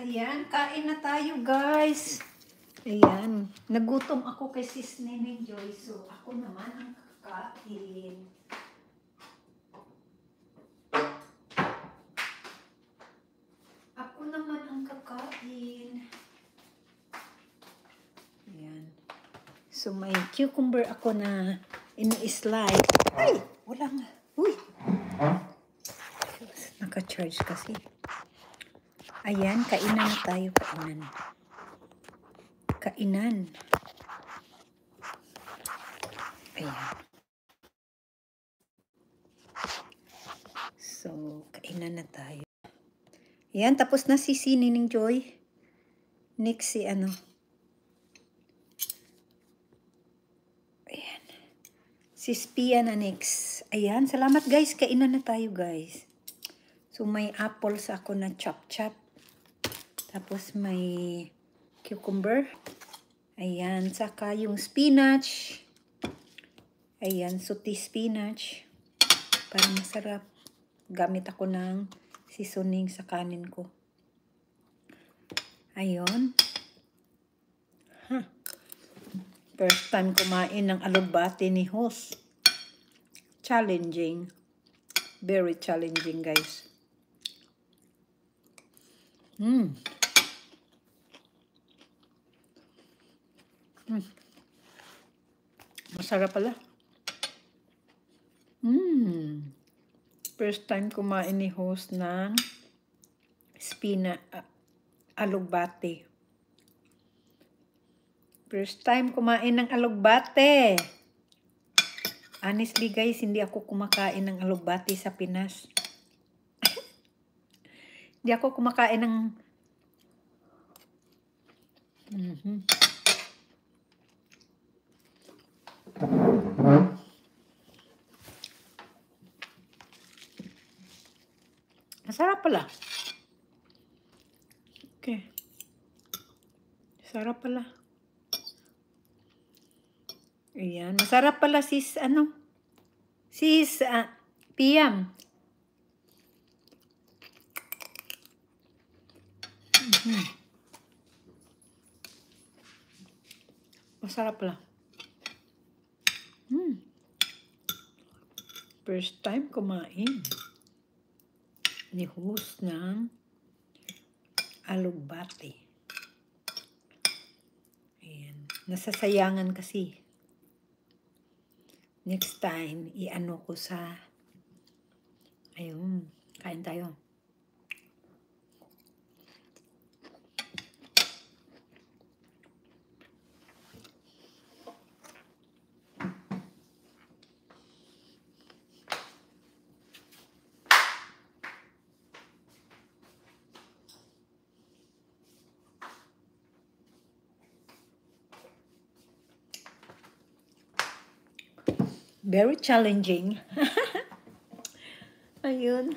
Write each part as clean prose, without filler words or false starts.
Ayan, kain na tayo guys. Ayan, nagutom ako kay Sis Neneng Joy. So, ako naman ang kakain. Ako naman ang kakain. Ayan. So, may cucumber ako na ini-slide. Ay! Wala nga. Uy! Naka-charge kasi. Ayan, kainan na tayo. Kainan. Kainan. Ayan. So, kainan na tayo. Ayan, tapos na si Neneng Joy. Next si ano. Ayan. Si Spia na next. Ayan, salamat guys. Kainan na tayo guys. So, may apples ako na chop-chop. Tapos may cucumber. Ayan, saka yung spinach. Ayan, suti spinach. Para masarap. Gamit ako ng seasoning sa kanin ko. Ayun. Huh. First time kumain ng alugbati ni Host. Challenging. Very challenging, guys. Masarap pala. First time kumain ni Host ng alugbate. First time kumain ng alugbate. Honestly guys, hindi ako kumakain ng alugbate sa Pinas. Hindi ako kumakain ng Masarap pala. Okay. Sarap pala. Ayan. Masarap pala sis, ano? Sis, Piam. Masarap pala. First time kumain ni Host ng alugbate. Ayan. Nasasayangan kasi. Next time, i-ano ko sa... Ayun. Kain tayo. Very challenging. Ayun.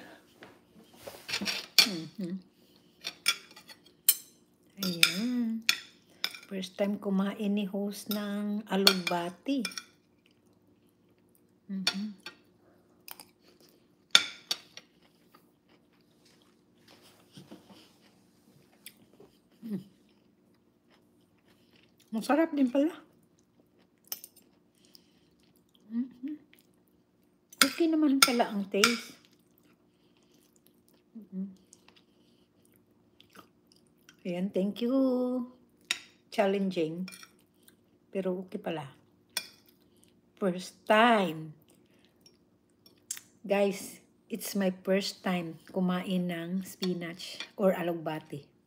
Ayan. First time kumain ni Host ng alugbati. Masarap din pala. Okay naman pala ang taste. Ayan, thank you. Challenging. Pero okay pala. First time. Guys, it's my first time kumain ng spinach or alugbati.